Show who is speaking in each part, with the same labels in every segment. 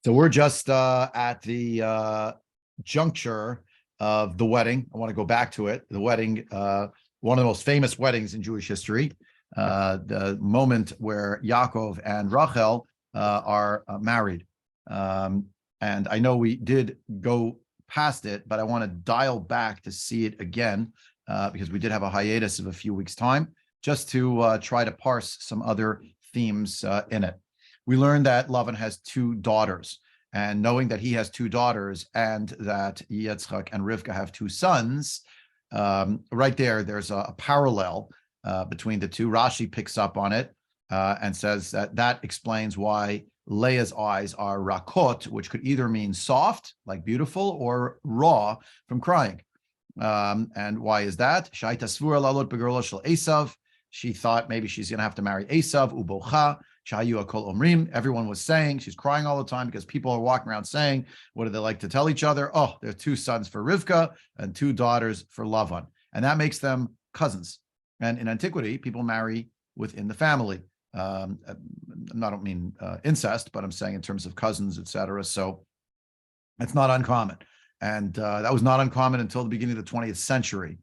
Speaker 1: So we're just at the juncture of the wedding. I want to go back to it. The wedding, one of the most famous weddings in Jewish history, the moment where Yaakov and Rachel are married. And I know we did go past it, but I want to dial back to see it again because we did have a hiatus of a few weeks' time, just to try to parse some other themes in it. We learned that Lavan has two daughters, and knowing that he has two daughters and that Yitzchak and Rivka have two sons, right there's a parallel between the two. Rashi picks up on it and says that explains why Leah's eyes are rakot, which could either mean soft, like beautiful, or raw from crying. And why is that? Shaita svura lalot begorlo shel Esav. She thought maybe she's going to have to marry Esav, ubocha. Shayu akol omrim. Everyone was saying she's crying all the time because people are walking around saying, what do they like to tell each other? Oh, there are two sons for Rivka and two daughters for Lavan. And that makes them cousins. And in antiquity, people marry within the family. I don't mean incest, but I'm saying in terms of cousins, etc. So it's not uncommon. And that was not uncommon until the beginning of the 20th century.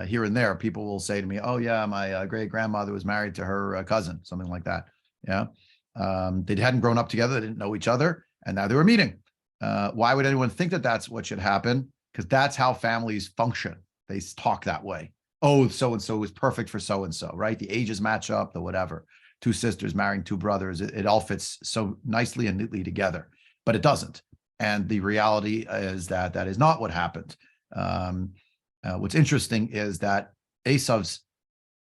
Speaker 1: Here and there, people will say to me, oh, yeah, my great-grandmother was married to her cousin, something like that. Yeah. They hadn't grown up together. They didn't know each other. And now they were meeting. Why would anyone think that that's what should happen? Because that's how families function. They talk that way. Oh, so-and-so is perfect for so-and-so, right? The ages match up, the whatever. Two sisters marrying two brothers. It all fits so nicely and neatly together. But it doesn't. And the reality is that that is not what happened. What's interesting is that Esav's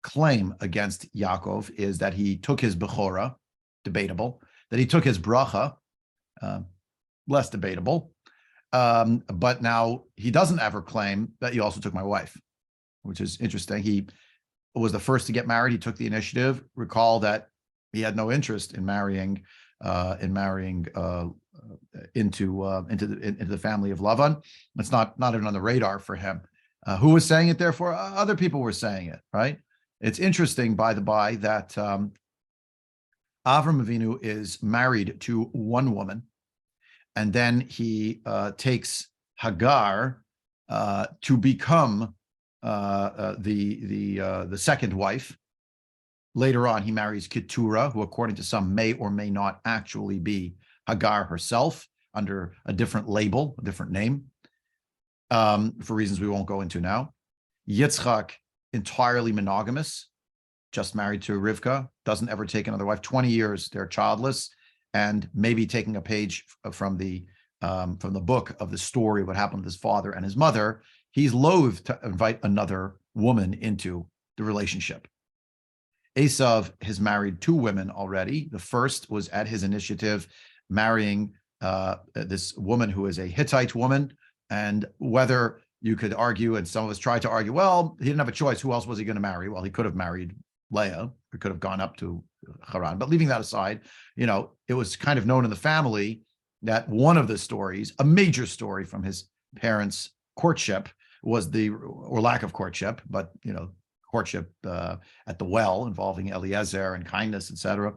Speaker 1: claim against Yaakov is that he took his bechora, debatable, that he took his bracha, less debatable, but now he doesn't ever claim that he also took my wife, which is interesting. He was the first to get married. He took the initiative. Recall that he had no interest in marrying into the family of Lavan. It's not even on the radar for him. Who was saying it? Therefore, other people were saying it, right? It's interesting, by the by, that Avram Avinu is married to one woman, and then he takes Hagar to become the second wife. Later on, he marries Keturah, who, according to some, may or may not actually be Hagar herself, under a different label, a different name, for reasons we won't go into now. Yitzchak, entirely monogamous, just married to Rivka, doesn't ever take another wife. 20 years, they're childless, and maybe taking a page from the book of the story of what happened with his father and his mother, he's loath to invite another woman into the relationship. Esav has married two women already. The first was at his initiative, marrying this woman who is a Hittite woman, and whether you could argue, and some of us tried to argue, well, he didn't have a choice. Who else was he going to marry? Well, he could have married Leah, or could have gone up to Haran. But leaving that aside, it was kind of known in the family that one of the stories, a major story from his parents' courtship, was or lack of courtship, but courtship at the well involving Eliezer and kindness, etc.,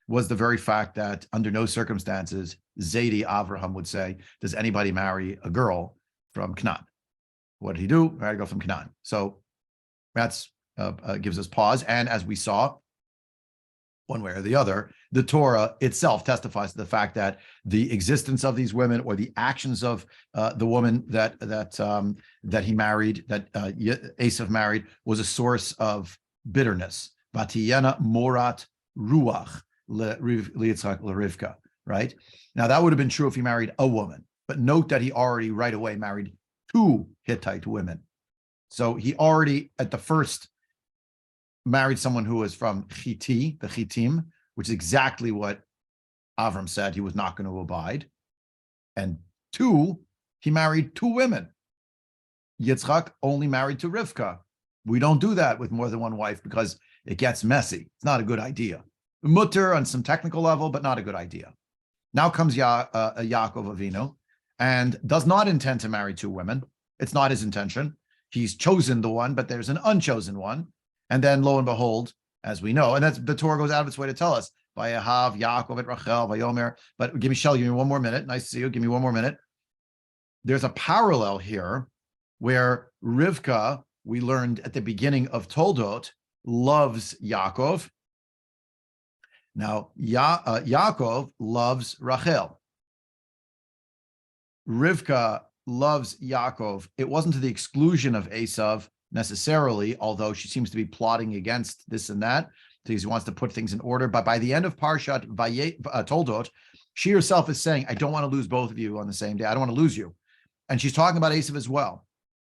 Speaker 1: was the very fact that under no circumstances, Zaidi Avraham would say, does anybody marry a girl from Canaan? What did he do? Married a girl from Canaan. So that's gives us pause. And as we saw, one way or the other, the Torah itself testifies to the fact that the existence of these women, or the actions of the woman that he married, that Esav married, was a source of bitterness. Vatiyena morat ruach liyitzchak l'Rivka. Right now, that would have been true if he married a woman. But note that he already right away married two Hittite women. So he already at the first married someone who was from Chiti, the Chitim, which is exactly what Avram said he was not going to abide. And two, he married two women. Yitzchak only married to Rivka. We don't do that with more than one wife because it gets messy. It's not a good idea. Mutter on some technical level, but not a good idea. Now comes Yaakov Avinu and does not intend to marry two women. It's not his intention. He's chosen the one, but there's an unchosen one. And then lo and behold, as we know, and that's the Torah goes out of its way to tell us, Vayahav Yaakov et Rachel Vayomer. But give me one more minute. Nice to see you. Give me one more minute. There's a parallel here where Rivka, we learned at the beginning of Toldot, loves Yaakov. Now, Yaakov loves Rachel. Rivka loves Yaakov. It wasn't to the exclusion of Esav necessarily, although she seems to be plotting against this and that. He wants to put things in order. But by the end of Parshat Toldot, she herself is saying, I don't want to lose both of you on the same day. I don't want to lose you. And she's talking about Esav as well.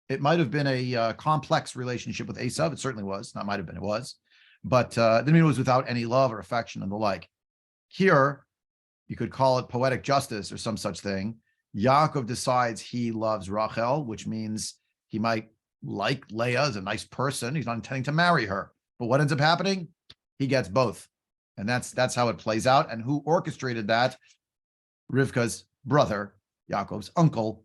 Speaker 1: It might have been a complex relationship with Esav. It certainly was. Not might have been. It was. But didn't mean it was without any love or affection and the like. Here, you could call it poetic justice or some such thing. Yaakov decides he loves Rachel, which means he might like Leah as a nice person. He's not intending to marry her. But what ends up happening? He gets both. And that's how it plays out. And who orchestrated that? Rivka's brother, Yaakov's uncle,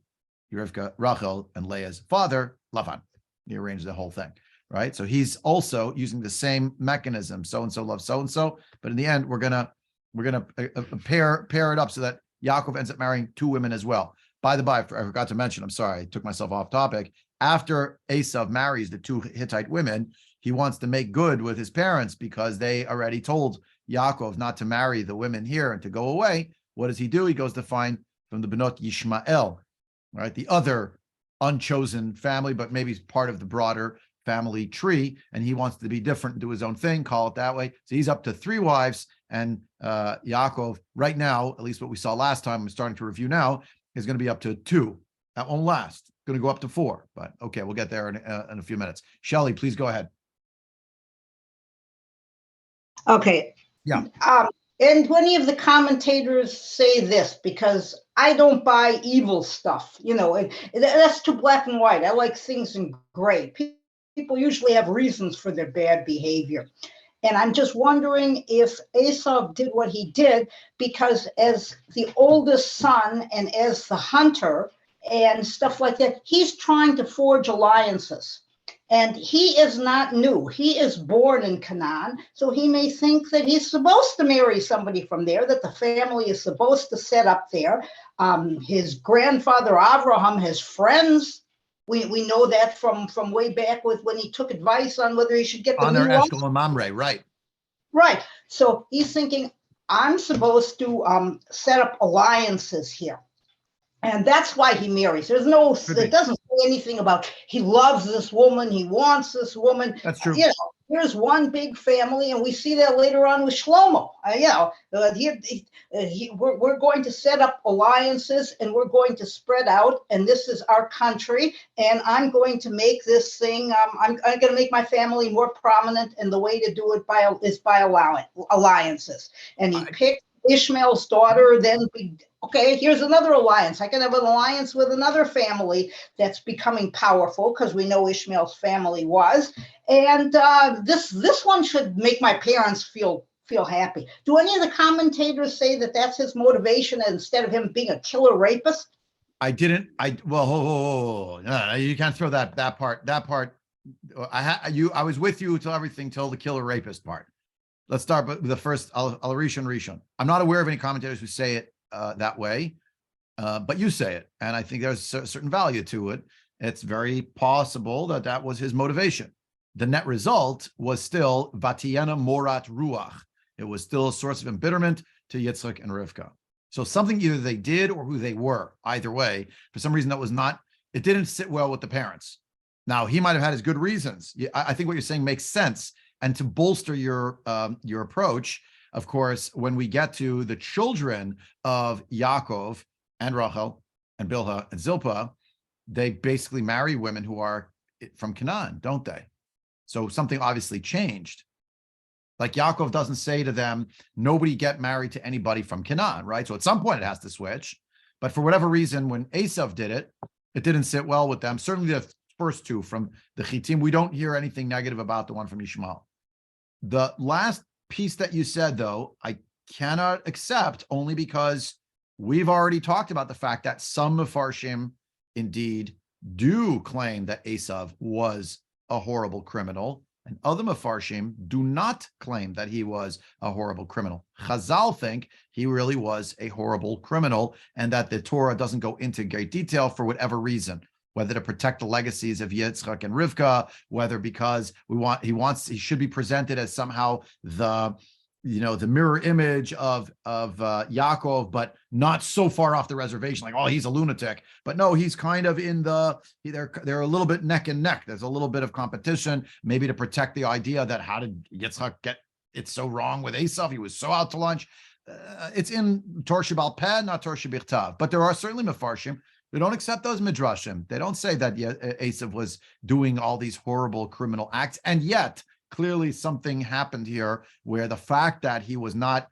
Speaker 1: Rivka, Rachel, and Leah's father, Lavan. He arranged the whole thing, right? So he's also using the same mechanism. So-and-so loves so-and-so. But in the end, we're gonna pair it up so that Yaakov ends up marrying two women as well. By the by, I forgot to mention, I'm sorry, I took myself off topic. After Esav marries the two Hittite women, he wants to make good with his parents because they already told Yaakov not to marry the women here and to go away. What does he do? He goes to find from the Benot Yishmael, right? The other unchosen family, but maybe part of the broader family tree. And he wants to be different and do his own thing, call it that way. So he's up to 3 wives. And Yaakov, right now, at least what we saw last time, I'm starting to review now, is going to be up to 2. That won't last. Going to go up to 4. But okay, we'll get there in a few minutes. Shelley, please go ahead.
Speaker 2: Okay.
Speaker 1: Yeah.
Speaker 2: And many of the commentators say this because I don't buy evil stuff. That's too black and white. I like things in gray. People usually have reasons for their bad behavior. And I'm just wondering if Esau did what he did because as the oldest son and as the hunter and stuff like that, he's trying to forge alliances. And he is not new. He is born in Canaan, so he may think that he's supposed to marry somebody from there, that the family is supposed to set up there. His grandfather Avraham has friends. We know that from way back with when he took advice on whether he should get the
Speaker 1: Honor,
Speaker 2: new
Speaker 1: Eshcol, and Mamre, right.
Speaker 2: Right. So he's thinking, I'm supposed to set up alliances here. And that's why he marries. It doesn't say anything about he loves this woman, he wants this woman.
Speaker 1: That's true.
Speaker 2: Here's one big family, and we see that later on with Shlomo. We're going to set up alliances, and we're going to spread out, and this is our country, and I'm going to make this thing. I'm going to make my family more prominent, and the way to do it is by alliances. And he picked Ishmael's daughter, then okay, here's another alliance. I can have an alliance with another family that's becoming powerful because we know Ishmael's family was. And this one should make my parents feel happy. Do any of the commentators say that that's his motivation instead of him being a killer rapist?
Speaker 1: I didn't. No, you can't throw that part. That part. I was with you till the killer rapist part. Let's start with the first Rishon. I'm not aware of any commentators who say it that way, but you say it, and I think there's a certain value to it. It's very possible that was his motivation. The net result was still Vatiena Morat Ruach. It was still a source of embitterment to Yitzchak and Rivka. So something either they did or who they were. Either way, for some reason it didn't sit well with the parents. Now he might have had his good reasons. I think what you're saying makes sense. And to bolster your approach, of course, when we get to the children of Yaakov and Rachel and Bilhah and Zilpah, they basically marry women who are from Canaan, don't they? So something obviously changed. Like Yaakov doesn't say to them, nobody get married to anybody from Canaan, right? So at some point it has to switch. But for whatever reason, when Esav did it, it didn't sit well with them. Certainly the first two from the Chitim, we don't hear anything negative about the one from Ishmael. The last piece that you said, though, I cannot accept only because we've already talked about the fact that some Mefarshim indeed do claim that Esav was a horrible criminal And other Mefarshim do not claim that he was a horrible criminal. Chazal think he really was a horrible criminal, and that the Torah doesn't go into great detail for whatever reason, whether to protect the legacies of Yitzchak and Rivka, whether because he should be presented as somehow the mirror image of Yaakov, but not so far off the reservation, like, oh, he's a lunatic. But no, he's kind of they're a little bit neck and neck. There's a little bit of competition, maybe to protect the idea that how did Yitzchak get it so wrong with Esav? He was so out to lunch. It's in Torah Sheba'al Peh, not Torah Shebichtav. But there are certainly Mefarshim who don't accept those midrashim. They don't say that Esav was doing all these horrible criminal acts, and yet clearly something happened here where the fact that he was not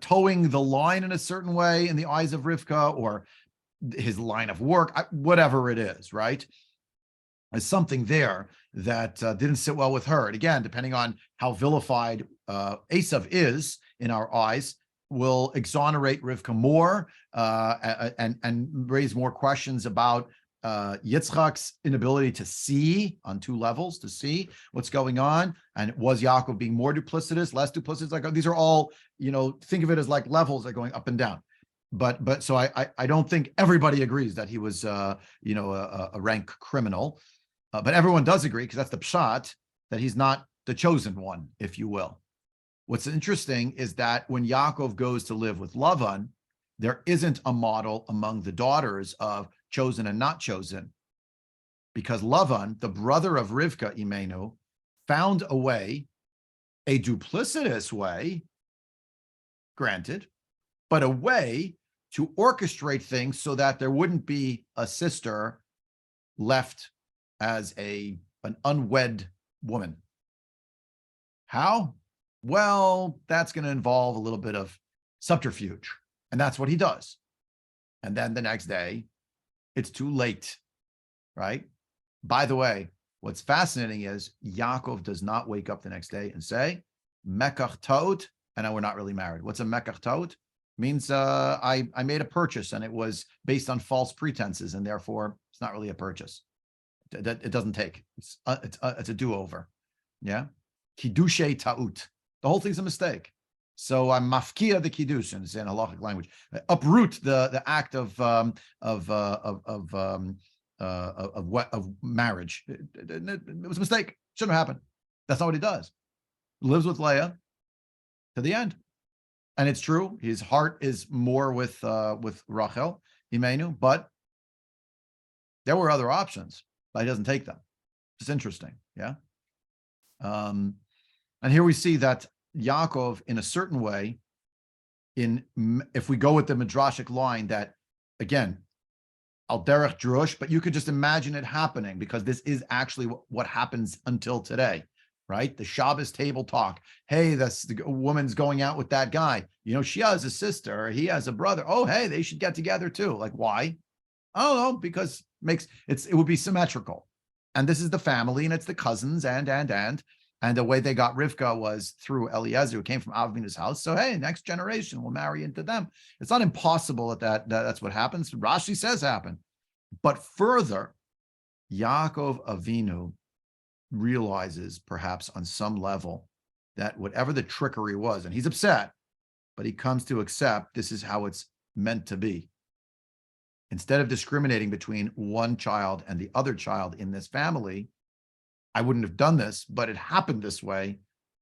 Speaker 1: towing the line in a certain way in the eyes of Rivka, or his line of work, whatever it is, right? There's something there that didn't sit well with her. And again, depending on how vilified Esav is in our eyes, will exonerate Rivka more and raise more questions about Yitzchak's inability to see on two levels, to see what's going on. And was Yaakov being more duplicitous, less duplicitous? Like, these are all, think of it as like levels that are going up and down. But so I don't think everybody agrees that he was a rank criminal, but everyone does agree, because that's the pshat, that he's not the chosen one, if you will. What's interesting is that when Yaakov goes to live with Lavan, there isn't a model among the daughters of chosen and not chosen, because Lavan, the brother of Rivka Imenu, found a way, a duplicitous way, granted, but a way to orchestrate things so that there wouldn't be a sister left as an unwed woman. How? Well, that's going to involve a little bit of subterfuge, and that's what he does. And then the next day, it's too late, right? By the way, what's fascinating is Yaakov does not wake up the next day and say, Mekach Taot, and we're not really married. What's a Mekach Taot? Means I made a purchase and it was based on false pretenses, and therefore it's not really a purchase. It doesn't take. It's a do-over. Yeah? Kiddushay Taut. The whole thing's a mistake. So I'm mafkia the kiddush, and it's in halachic language. Uproot the act of marriage. It was a mistake. Shouldn't have happened. That's not what he does. Lives with Leah to the end, and it's true. His heart is more with Rachel Imenu, but there were other options, but he doesn't take them. It's interesting, yeah. And here we see that Yaakov, in a certain way, if we go with the midrashic line that, again, al derech drush, but you could just imagine it happening, because this is actually what happens until today, right? The Shabbos table talk. Hey, the woman's going out with that guy. She has a sister. He has a brother. Oh, hey, they should get together too. Like, why? I don't know, because it would be symmetrical. And this is the family, and it's the cousins, and the way they got Rivka was through Eliezer, who came from Avina's house. So, hey, next generation will marry into them. It's not impossible that's what happens. Rashi says happened. But further, Yaakov Avinu realizes, perhaps on some level, that whatever the trickery was, and he's upset, but he comes to accept this is how it's meant to be. Instead of discriminating between one child and the other child in this family, I wouldn't have done this, but it happened this way.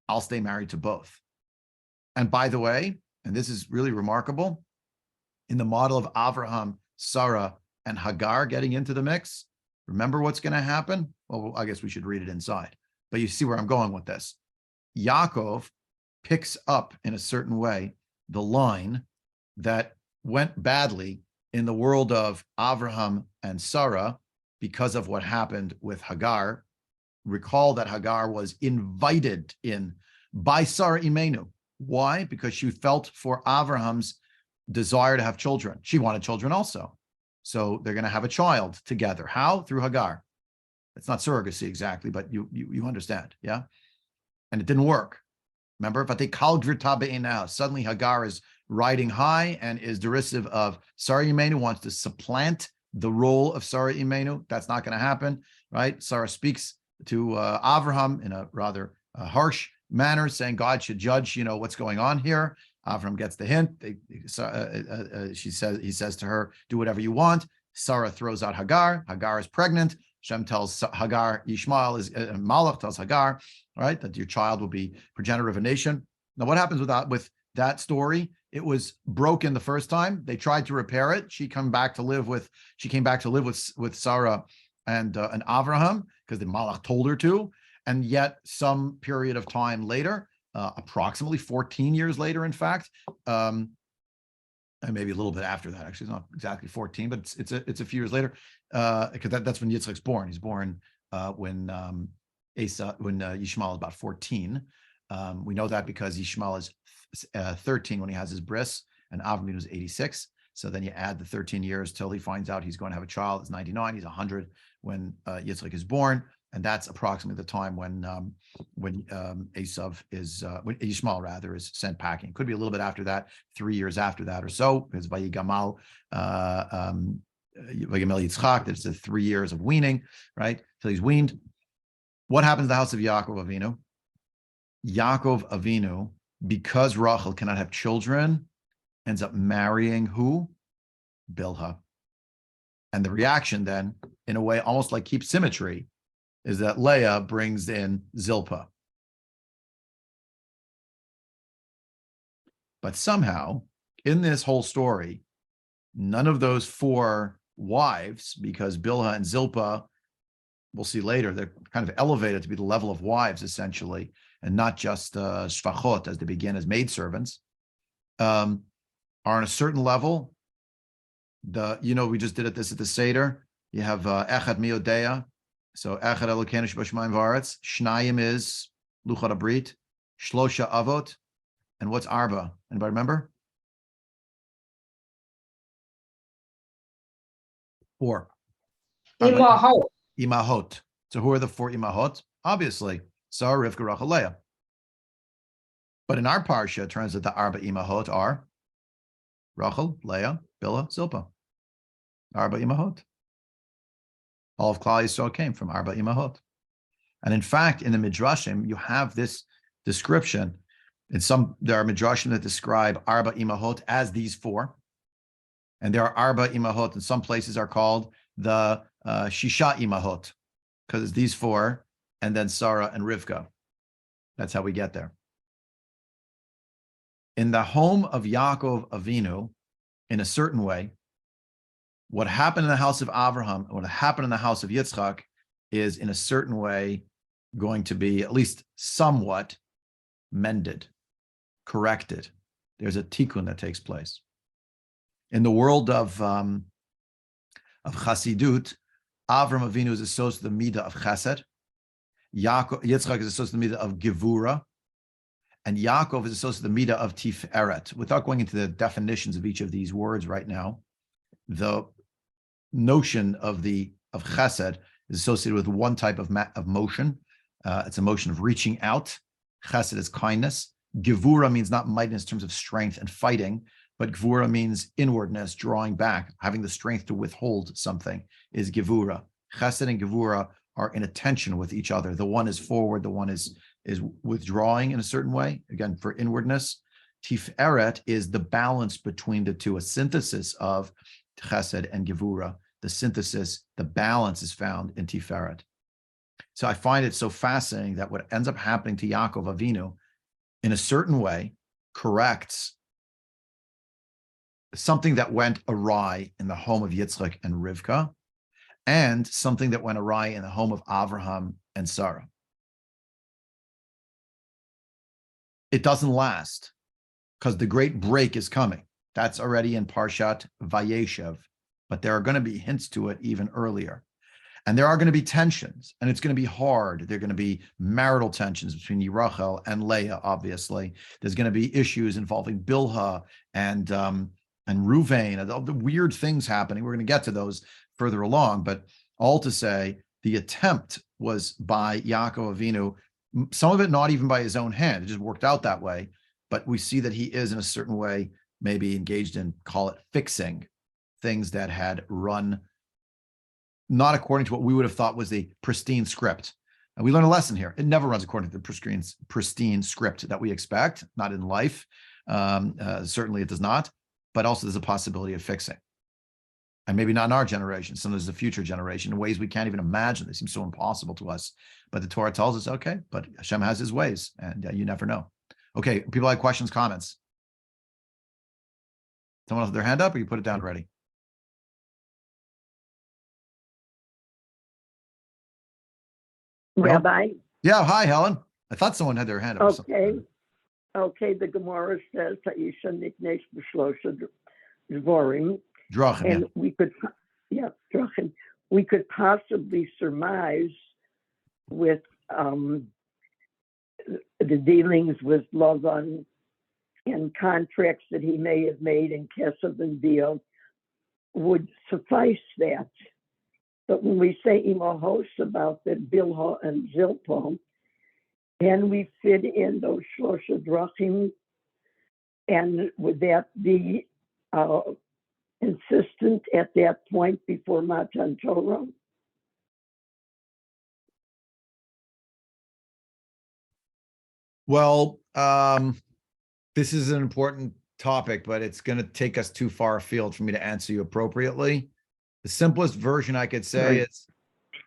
Speaker 1: I'll stay married to both. And by the way, and this is really remarkable, in the model of Avraham, Sarah, and Hagar getting into the mix, remember what's going to happen? Well, I guess we should read it inside. But you see where I'm going with this. Yaakov picks up, in a certain way, the line that went badly in the world of Avraham and Sarah because of what happened with Hagar. Recall that Hagar was invited in by Sarah Imenu. Why? Because she felt for Avraham's desire to have children. She wanted children also. So they're going to have a child together. How? Through Hagar. It's not surrogacy exactly, but you understand, yeah? And it didn't work. Remember? Suddenly Hagar is riding high and is derisive of Sarah Imenu, wants to supplant the role of Sarah Imenu. That's not going to happen, right? Sarah speaks Avraham in a rather harsh manner, saying God should judge, what's going on here. Avraham gets the hint. He says to her, do whatever you want. Sarah throws out Hagar. Hagar is pregnant. Shem tells Hagar, Malach tells Hagar, right, that your child will be progenitor of a nation. Now, what happens with that story? It was broken the first time. They tried to repair it. She came back to live with Sarah and Avraham because the Malach told her to. And yet, some period of time later, approximately 14 years later, in fact, and maybe a little bit after that. Actually, it's not exactly 14, but it's a few years later, because that's when Yitzchak's born. He's born when Yishmael is about 14. We know that because Yishmael is 13 when he has his bris, and Avram was 86. So then you add the 13 years till he finds out he's going to have a child. It's 99. He's 100 when Yitzchak is born, and that's approximately the time when Yishmael rather is sent packing. Could be a little bit after that, 3 years after that or so, because Vayigamal Yitzchak, there's the 3 years of weaning, right? Till he's weaned. What happens to the house of Yaakov Avinu? Yaakov Avinu, because Rachel cannot have children, ends up marrying who? Bilhah. And the reaction then, in a way, almost like keep symmetry, is that Leah brings in Zilpah. But somehow, in this whole story, none of those 4 wives, because Bilhah and Zilpah, we'll see later, they're kind of elevated to be the level of wives, essentially, and not just shvachot, as they begin as maidservants, are on a certain level. We just did this at the Seder. You have Echad Miodea. So Echad Elokeinu Shebashamayim V'Aretz. Shnayim is Luchot Abrit. Shlosha Avot. And what's Arba? Anybody remember? 4.
Speaker 2: Imahot.
Speaker 1: Imahot. So who are the 4 Imahot? Obviously, Sarah, Rivka, Rachel, Leah. But in our parsha, it turns out the Arba Imahot are Rachel, Leah, Bilhah, Zilpah. Arba Imahot. All of Klal Yisrael came from Arba Imahot. And in fact, in the Midrashim, you have this description. There are Midrashim that describe Arba Imahot as these 4. And there are Arba Imahot in some places are called the Shisha Imahot, because it's these 4, and then Sarah and Rivka. That's how we get there. In the home of Yaakov Avinu, in a certain way, what happened in the house of Avraham, what happened in the house of Yitzchak, is in a certain way going to be at least somewhat mended, corrected. There's a tikkun that takes place. In the world of Chassidut, Avram Avinu is associated with the midah of Chesed. Yitzchak is associated with the midah of Gevura, and Yaakov is associated with the midah of Tiferet. Without going into the definitions of each of these words right now, the notion of Chesed is associated with one type of motion. It's a motion of reaching out. Chesed is kindness. Gevura means not mightiness in terms of strength and fighting, but Gevura means inwardness, drawing back, having the strength to withhold something is Gevura. Chesed and Gevura are in a tension with each other. The one is forward, the one is withdrawing in a certain way, again, for inwardness. Tiferet is the balance between the two, a synthesis of Chesed and Gevura. The synthesis, the balance is found in Tiferet. So I find it so fascinating that what ends up happening to Yaakov Avinu, in a certain way, corrects something that went awry in the home of Yitzchak and Rivka, and something that went awry in the home of Avraham and Sarah. It doesn't last, because the great break is coming. That's already in Parshat Vayeshev, but there are going to be hints to it even earlier. And there are going to be tensions, and it's going to be hard. There are going to be marital tensions between Rachel and Leah, obviously. There's going to be issues involving Bilhah and Ruvain, and all the weird things happening. We're going to get to those further along, but all to say, the attempt was by Yaakov Avinu, some of it not even by his own hand. It just worked out that way. But we see that he is, in a certain way, maybe engaged in, call it, fixing things that had run not according to what we would have thought was the pristine script. And we learn a lesson here. It never runs according to the pristine script that we expect, not in life. Certainly it does not, but also there's a possibility of fixing. And maybe not in our generation. Sometimes the future generation in ways we can't even imagine. They seem so impossible to us. But the Torah tells us, okay, but Hashem has his ways, and you never know. Okay, people have questions, comments. Someone have their hand up, or you put it down already?
Speaker 3: Rabbi?
Speaker 1: Yeah, hi, Helen. I thought someone had their hand up.
Speaker 3: Okay, the Gemara says Haisha Niknesh B'Shlosha Dvorim.
Speaker 1: Drachim,
Speaker 3: and Drachim. We could possibly surmise with the dealings with Lavan and contracts that he may have made in Kesef and Deal would suffice that. But when we say Imahos about the Bilha and Zilpah, can we fit in those Shlosha Drachim? And would that be insistent at that point before Matan Torah?
Speaker 1: Well, this is an important topic, but it's going to take us too far afield for me to answer you appropriately. The simplest version I could say is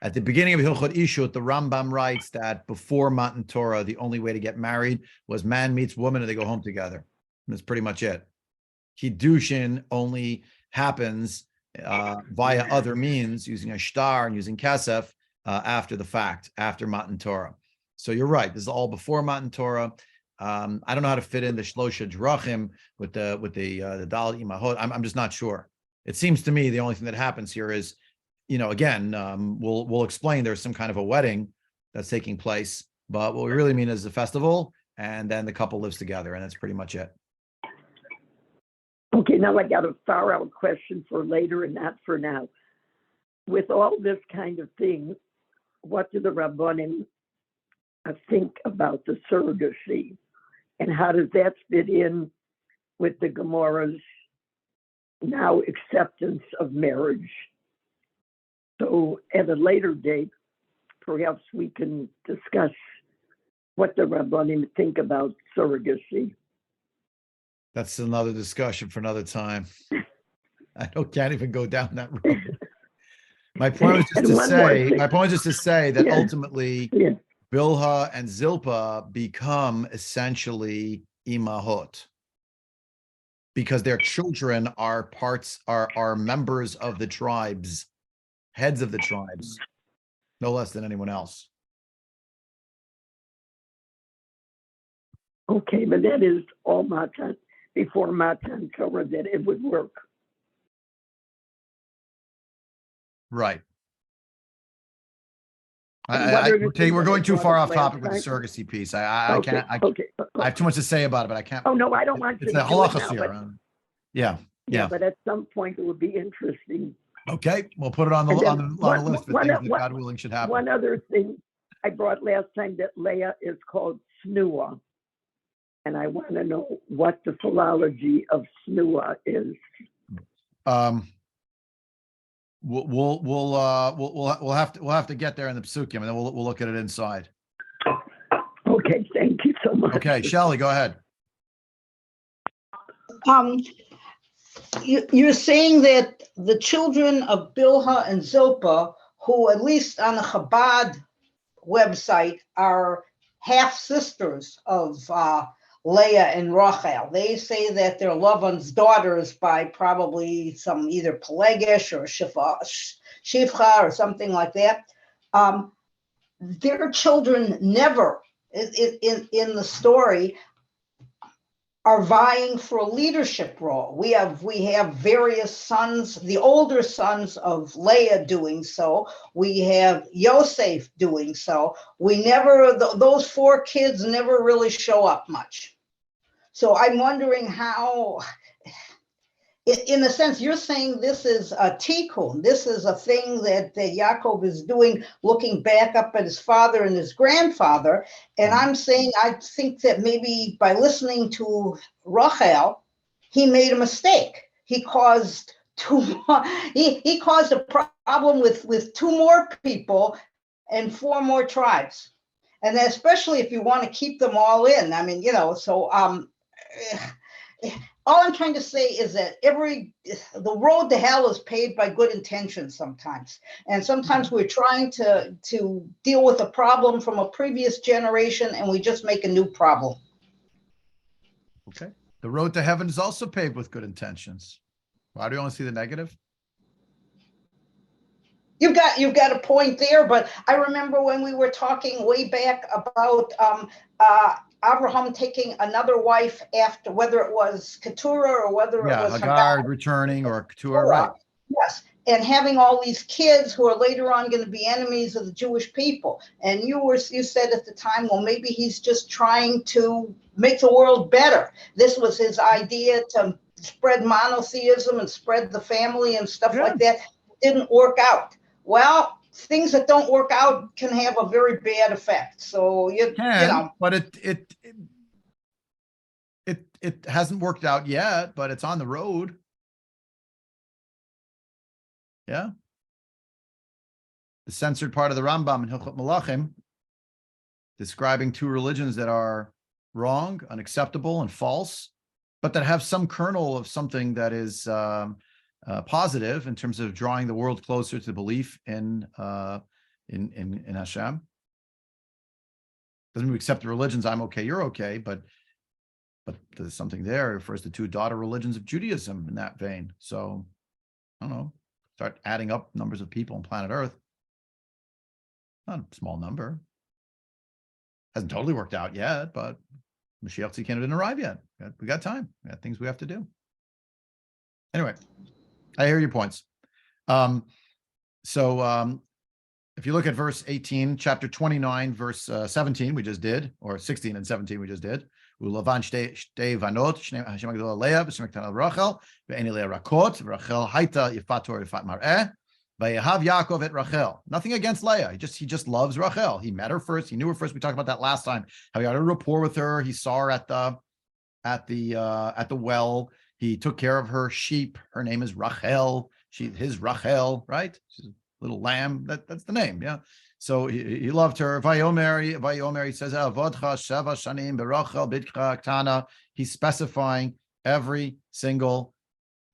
Speaker 1: at the beginning of Hilchot Ishut, the Rambam writes that before Matan Torah, the only way to get married was man meets woman and they go home together. And that's pretty much it. Kiddushin only happens via other means, using a shtar and using kesef after the fact, after Matan Torah. So you're right. This is all before Matan Torah. I don't know how to fit in the Shlosha Drachim with the Dal Imahot. I'm just not sure. It seems to me the only thing that happens here is, again, we'll explain there's some kind of a wedding that's taking place, but what we really mean is a festival, and then the couple lives together, and that's pretty much it.
Speaker 3: Okay, now I got a far out question for later and not for now. With all this kind of thing, what do the Rabbanim think about the surrogacy? And how does that fit in with the Gemara's now acceptance of marriage? So at a later date, perhaps we can discuss what the Rabbanim think about surrogacy.
Speaker 1: That's another discussion for another time. Can't even go down that road. My point was just to say that ultimately Bilha and Zilpah become essentially imahot because their children are members of the tribes, heads of the tribes, no less than anyone else.
Speaker 3: Okay, but that is all Matan, before Matan Torah, that it would work.
Speaker 1: Right. We're going too far off topic with the surrogacy piece. I can't. I have too much to say about it, but I can't.
Speaker 3: Oh no, I don't want to.
Speaker 1: It's the halachas here. Yeah.
Speaker 3: But at some point, it would be interesting.
Speaker 1: Okay, we'll put it on the list for things that God willing should happen.
Speaker 3: One other thing I brought last time, that Leah is called Snua, and I want to know what the philology of Snua is.
Speaker 1: We'll have to get there in the psukim, and then we'll look at it inside.
Speaker 3: Okay, thank you so much.
Speaker 1: Okay, Shelley, go ahead.
Speaker 2: You're saying that the children of Bilha and Zilpah, who at least on the Chabad website are half sisters of Leah and Rachel. They say that they're Lavan's daughters by probably some either Pelegesh or Shifcha or something like that. Their children never, in the story, are vying for a leadership role. We have various sons, the older sons of Leah doing so. We have Yosef doing so. Those four kids never really show up much. So I'm wondering how, in a sense, you're saying this is a tikkun. This is a thing that Yaakov is doing, looking back up at his father and his grandfather. And I'm saying, I think that maybe by listening to Rachel, he made a mistake. He caused he caused a problem with two more people and 4 more tribes. And then especially if you want to keep them all in. I mean, so all I'm trying to say is that the road to hell is paved by good intentions sometimes. And sometimes we're trying to deal with a problem from a previous generation and we just make a new problem.
Speaker 1: Okay. The road to heaven is also paved with good intentions. Why do you only see the negative?
Speaker 2: You've got a point there, but I remember when we were talking way back about Abraham taking another wife after, whether it was Keturah or whether it was
Speaker 1: Hagar returning or Keturah, right?
Speaker 2: Yes, and having all these kids who are later on going to be enemies of the Jewish people. And you said at the time, well, maybe he's just trying to make the world better. This was his idea to spread monotheism and spread the family and stuff like that. It didn't work out. Well, things that don't work out can have a very bad effect. So you know,
Speaker 1: but it hasn't worked out yet, but it's on the road. Yeah. The censored part of the Rambam in Hilchot Malachim, describing 2 religions that are wrong, unacceptable, and false, but that have some kernel of something that is positive in terms of drawing the world closer to belief in Hashem. Doesn't mean we accept the religions. I'm okay, you're okay, but there's something there. It refers to 2 daughter religions of Judaism in that vein. So I don't know. Start adding up numbers of people on planet Earth. Not a small number. Hasn't totally worked out yet, but Mashiach Tzidkenu didn't arrive yet. We got time. We got things we have to do. Anyway, I hear your points. If you look at verse 18, chapter 29, verse 17, we just did, or 16 and 17, we just did. Ulavan shtei vanot, Hashem agdola Leah, Hashem k'tana Rachel, ve'eni Leah rakot, Rachel haita yifator yifat mar'eh, vayehav Yaakov et Rachel. Nothing against Leah. He just loves Rachel. He met her first. He knew her first. We talked about that last time. How he had a rapport with her. He saw her at the well. He took care of her sheep. Her name is Rachel. His Rachel, right? She's a little lamb. That's the name, yeah. So he loved her. Vayomer, he says, Avodcha sheva shanim berachel bidcha ktana. He's specifying every single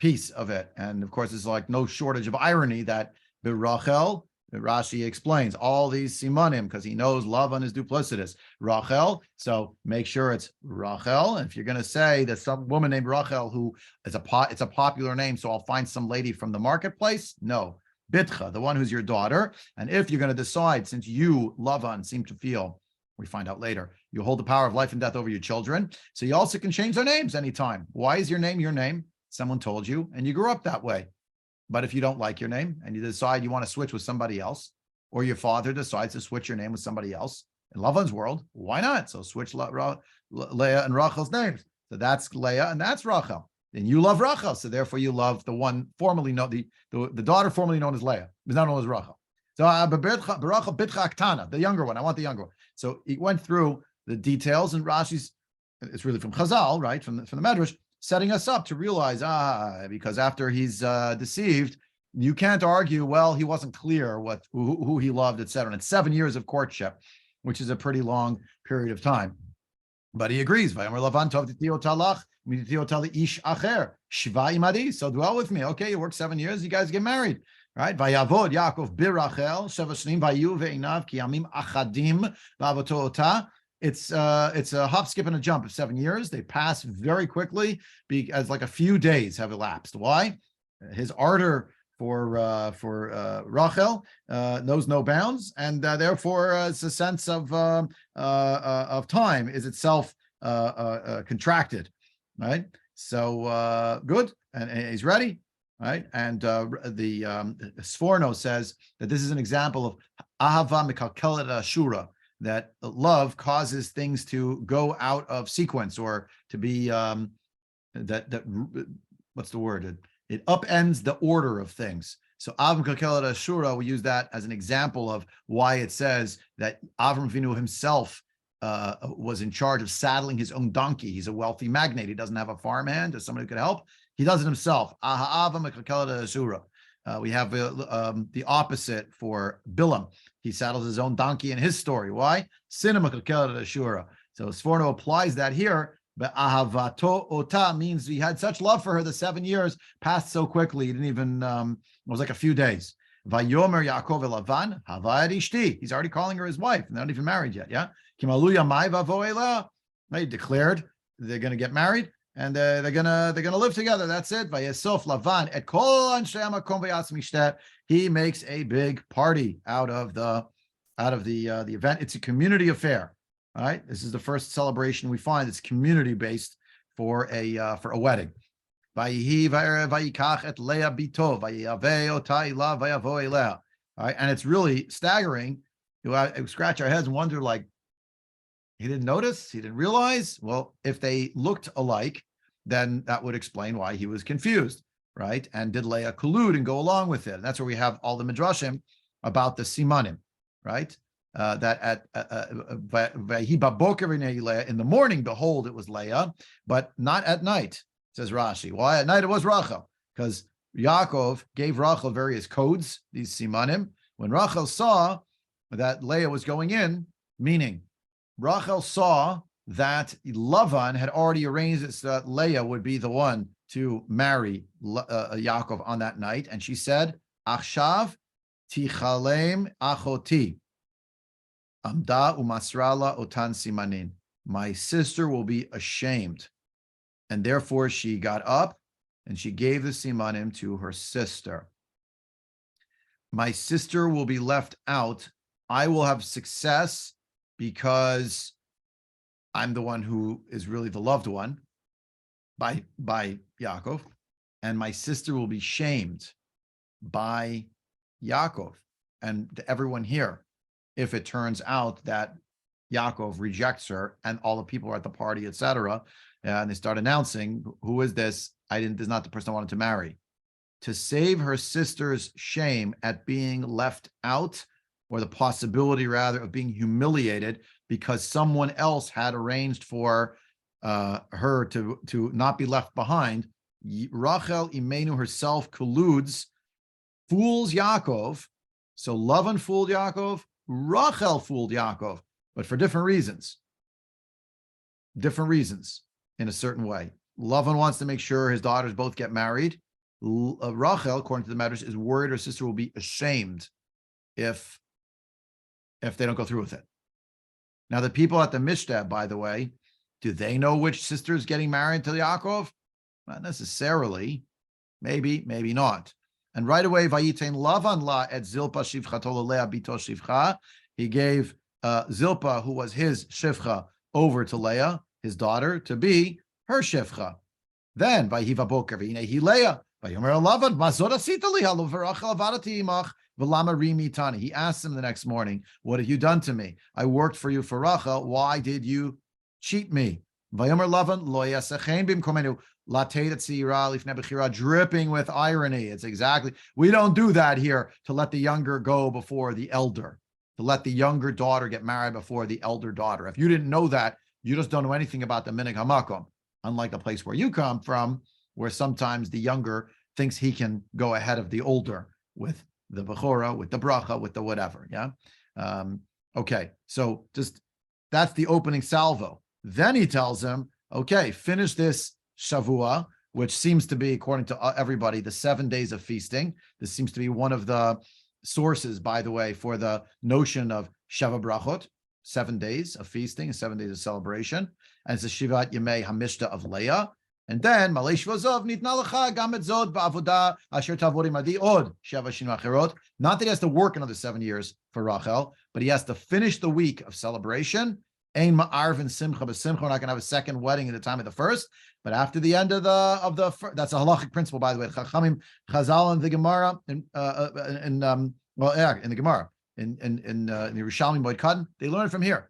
Speaker 1: piece of it. And of course, there's like no shortage of irony that berachel, Rashi explains all these simanim because he knows Lavan is duplicitous. Rachel, so make sure it's Rachel. And if you're going to say that some woman named Rachel who is it's a popular name, so I'll find some lady from the marketplace. No, Bitcha, the one who's your daughter. And if you're going to decide, since you, Lavan, seem to feel, we find out later, you hold the power of life and death over your children. So you also can change their names anytime. Why is your name your name? Someone told you, and you grew up that way. But if you don't like your name and you decide you want to switch with somebody else, or your father decides to switch your name with somebody else, in Lavan's world, why not? So switch Leah and Rachel's names. So that's Leah and that's Rachel. Then you love Rachel, so therefore you love the one formerly known, the daughter formerly known as Leah, is not known as Rachel. So Rachel Bitcha Ktana, the younger one. I want the younger one. So he went through the details, and Rashi's, it's really from Chazal, right, from the Medrash, setting us up to realize, because after he's deceived, you can't argue, well, he wasn't clear who he loved, etc. And it's 7 years of courtship, which is a pretty long period of time. But he agrees. So dwell with me. Okay, you work 7 years, you guys get married. Right? Vayavod Yaakov birachel sheva shnim vayu ve'inav ki yamim achadim v'avoto. It's a hop, skip, and a jump of 7 years. They pass very quickly as like a few days have elapsed. Why? His ardor for Rachel knows no bounds, and therefore it's a sense of time is itself contracted, right? So good, and he's ready, right? And the Sforno says that this is an example of ahava mikalkelet ashura, that love causes things to go out of sequence, or to be what's the word? It upends the order of things. So Avram Kakelet Ashura, we use that as an example of why it says that Avram Avinu himself was in charge of saddling his own donkey. He's a wealthy magnate. He doesn't have a farmhand or somebody who could help. He does it himself. Avram Kakelet Ashura. We have the opposite for Bilam. he saddles his own donkey in his story. Why? Cinema Ashura. So Sforno applies that here, but ahavato ota means he had such love for her. The 7 years passed so quickly. He didn't even, it was like a few days. Vayomer Yaakov Lavan, Hava Ishti. He's already calling her his wife, and they're not even married yet. Yeah. Kimaluya Mai Vavoela. They declared they're going to get married, and they're gonna live together. That's it. Vayesof Lavan et kol anshe hamakom vayas mishtet. He makes a big party out of the event. It's a community affair. All right. This is the first celebration we find it's community based for a wedding. All right, and it's really staggering. You scratch our heads and wonder, like, he didn't notice, he didn't realize. Well, if they looked alike, then that would explain why he was confused, right? And did Leah collude and go along with it? And that's where we have all the midrashim about the simanim, right? That at in the morning, behold, it was Leah, but not at night. Says Rashi. Why at night it was Rachel? Because Yaakov gave Rachel various codes, these simanim. When Rachel saw that Leah was going in, meaning Rachel saw that Lavan had already arranged it so that Leah would be the one to marry Yaakov on that night, and she said, Achshav tichalem achoti amda umasrala otan simanin. My sister will be ashamed. And therefore, she got up and she gave the simanim to her sister. My sister will be left out. I will have success because I'm the one who is really the loved one by Yaakov. And my sister will be shamed by Yaakov and everyone here if it turns out that Yaakov rejects her and all the people are at the party, etc. And they start announcing, who is this? This is not the person I wanted to marry. To save her sister's shame at being left out, or the possibility rather of being humiliated because someone else had arranged for her to not be left behind, Rachel Imenu herself colludes, fools Yaakov. So Lavan fooled Yaakov, Rachel fooled Yaakov, but for different reasons. Different reasons. In a certain way. Lavan wants to make sure his daughters both get married. Rachel, according to the Medrash, is worried her sister will be ashamed if they don't go through with it. Now, the people at the Mishtab, by the way, do they know which sister is getting married to Yaakov? Not necessarily. Maybe, maybe not. And right away, Vayitain Lavan la et Zilpa shivcha Leah bito shivcha. He gave Zilpa, who was his shivcha, over to Leah, his daughter, to be her shivcha. Then, Vayiva boker v'hinei Leah, Vayomer Lavan mazod asita li halu v'rachel avadati imach v'lama rimi tani. He asked him the next morning, "What have you done to me? I worked for you for Rachel. Why did you cheat me?" Vayomer Lavan lo yasechen bimkomenu latei tzira lifnei bechira, dripping with irony. It's exactly, we don't do that here to let the younger go before the elder, to let the younger daughter get married before the elder daughter. If you didn't know that, you just don't know anything about the minig hamakom, unlike the place where you come from, where sometimes the younger thinks he can go ahead of the older with the bechora, with the bracha, with the whatever. Yeah. Okay. So just that's the opening salvo. Then he tells him, okay, finish this Shavua, which seems to be, according to everybody, the 7 days of feasting. This seems to be one of the sources, by the way, for the notion of Sheva Brachot, 7 days of feasting, 7 days of celebration. And it's the Shivat Yemei Hamishta of Leah. And then, Malesh Vozov, Nitna Lecha, Gamet Zod, Ba'avodah, Asher Tavorim Adi Od, Sheva Shin Achirot. Not that he has to work another 7 years for Rachel, but he has to finish the week of celebration. Ein Ma'arvin Simcha B'Simcha. We're not going to have a second wedding at the time of the first, but after the end of the first, that's a halachic principle, by the way. Chachamim Chazal and the Gemara, in the Gemara, in the Yerushalmi Moed Katan, they learn from here.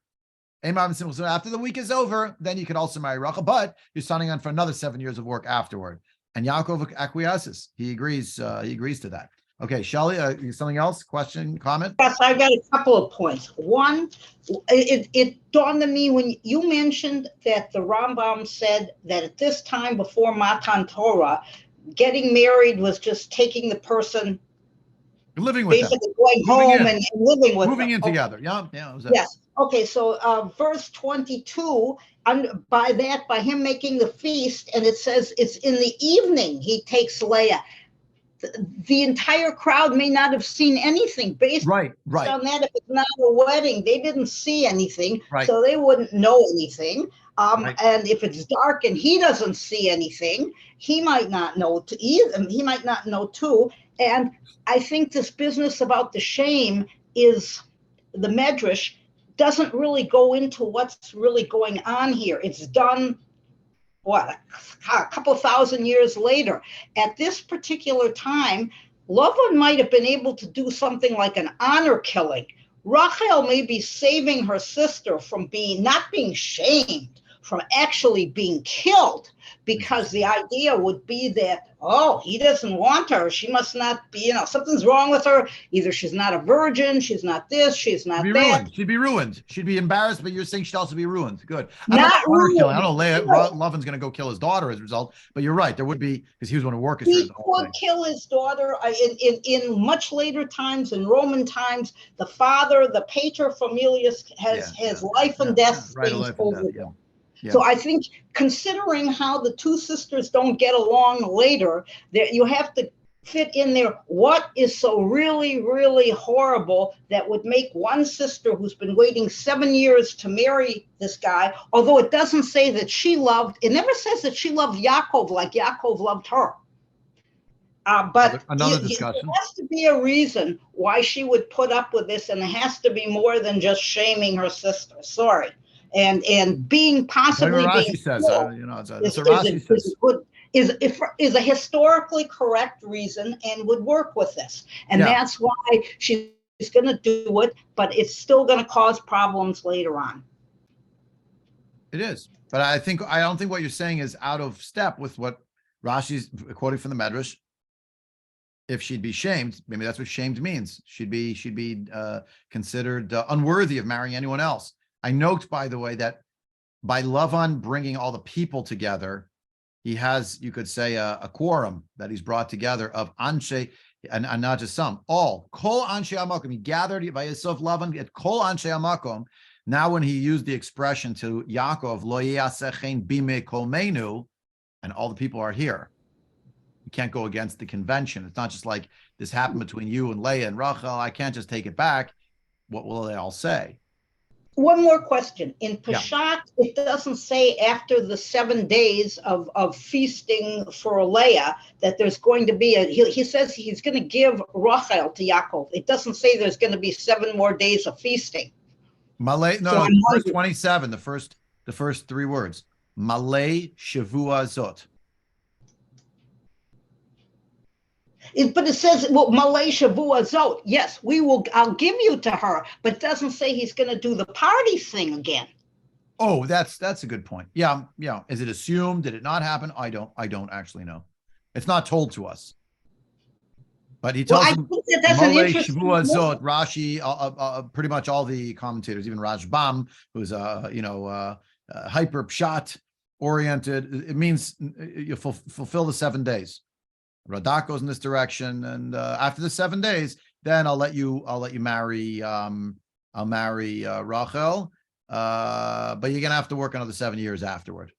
Speaker 1: So after the week is over, then you can also marry Rachel, but you're signing on for another 7 years of work afterward. And Yaakov acquiesces. He agrees to that. Okay, Shelley, something else? Question, comment?
Speaker 2: Yes, I got a couple of points. One, it dawned on me when you mentioned that the Rambam said that at this time before Matan Torah, getting married was just taking the person
Speaker 1: Living with them.
Speaker 2: basically going
Speaker 1: Moving
Speaker 2: home
Speaker 1: in.
Speaker 2: and living with
Speaker 1: Moving
Speaker 2: them.
Speaker 1: in
Speaker 2: Okay.
Speaker 1: together. Yeah, yeah.
Speaker 2: Yes. Okay. So verse 22, by him making the feast, and it says it's in the evening he takes Leah. The entire crowd may not have seen anything based
Speaker 1: Right.
Speaker 2: on that. If it's not a wedding, they didn't see anything,
Speaker 1: Right.
Speaker 2: so they wouldn't know anything.
Speaker 1: Right.
Speaker 2: And if it's dark and he doesn't see anything, he might not know either. He might not know too. And I think this business about the shame is the Medrash doesn't really go into what's really going on here. It's done a couple thousand years later. At this particular time, Lavan might have been able to do something like an honor killing. Rachel may be saving her sister from not being shamed, from actually being killed, because the idea would be that, oh, he doesn't want her. She must not be, something's wrong with her. Either she's not a virgin, she's not this, she's not that.
Speaker 1: Ruined. She'd be ruined. She'd be embarrassed, but you're saying she'd also be ruined. Good.
Speaker 2: Not ruined.
Speaker 1: I don't know. Lavan's going to go kill his daughter as a result, but you're right. There would be, because he was one who orchestrated the whole
Speaker 2: could
Speaker 1: thing.
Speaker 2: kill his daughter in much later times, in Roman times. The father, the pater familias, has life and death things over them. So I think, considering how the two sisters don't get along later, you have to fit in there what is so really, really horrible that would make one sister who's been waiting 7 years to marry this guy, although it doesn't say that it never says that she loved Yaakov like Yaakov loved her. But
Speaker 1: another discussion.
Speaker 2: There has to be a reason why she would put up with this, and it has to be more than just shaming her sister. Sorry. And being possibly
Speaker 1: Rashi says, that's what Rashi says.
Speaker 2: Is a historically correct reason and would work with this. And that's why she's going to do it, but it's still going to cause problems later on.
Speaker 1: It is. But I don't think what you're saying is out of step with what Rashi's quoting from the Medrash. If she'd be shamed, maybe that's what shamed means. She'd be considered unworthy of marrying anyone else. I note, by the way, that by Lavan bringing all the people together, he has, you could say, a quorum that he's brought together of Anshe, and not just some, all. Kol Anshe Amakom. He gathered by Yisuf Lavan at Kol Anshe Amakom. Now, when he used the expression to Yaakov, Lo Yasechen Bime Kolmenu, and all the people are here. You can't go against the convention. It's not just like this happened between you and Leah and Rachel. I can't just take it back. What will they all say?
Speaker 2: One more question. In Peshat, it doesn't say after the 7 days of feasting for Leah that there's going to be he says he's going to give Rachel to Yaakov. It doesn't say there's going to be 7 more days of feasting.
Speaker 1: Malay, no, verse 27, the first 3 words. Malay Shavua Zot.
Speaker 2: But it says, well, Malay Shavua Zot. Yes, I'll give you to her, but it doesn't say he's going to do the party thing again.
Speaker 1: Oh, that's a good point. Yeah. Is it assumed? Did it not happen? I don't actually know. It's not told to us. But he tells him,
Speaker 2: that's an interesting
Speaker 1: Zot, Rashi, pretty much all the commentators, even Rashbam, who's hyper pshat oriented. It means you fulfill the 7 days. Radak goes in this direction, and after the 7 days, then I'll let you marry. I'll marry Rachel, but you're gonna have to work another 7 years afterward.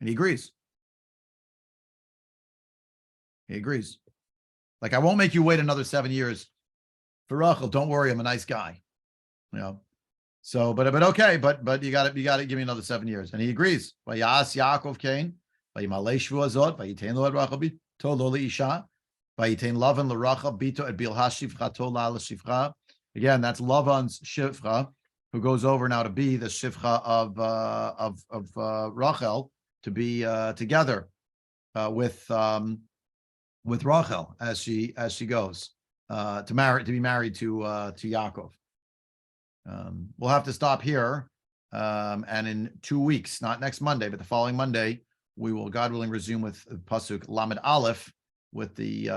Speaker 1: And he agrees. Like, I won't make you wait another 7 years for Rachel. Don't worry, I'm a nice guy. So, but okay, but you got to give me another 7 years, and he agrees. Vayas Yaakov Cain, Vayimalei Shvu Azot, Vayitain Lo Rachel Bi. Again, that's Lavan's shifcha, who goes over now to be the shifcha of Rachel, to be together with Rachel as she goes to be married to Yaakov. We'll have to stop here, and in 2 weeks, not next Monday, but the following Monday, we will, God willing, resume with pasuk Lamed Aleph with the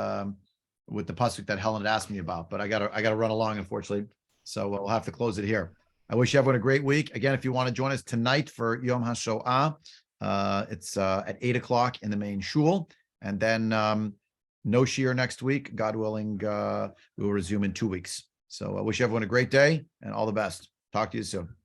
Speaker 1: pasuk that Helen had asked me about. But I gotta run along, unfortunately, so we'll have to close it here. I wish everyone a great week. Again, if you want to join us tonight for Yom HaShoah, it's at 8:00 in the main shul, and then No shear next week. God willing, we will resume in 2 weeks. So I wish everyone a great day and all the best. Talk to you soon.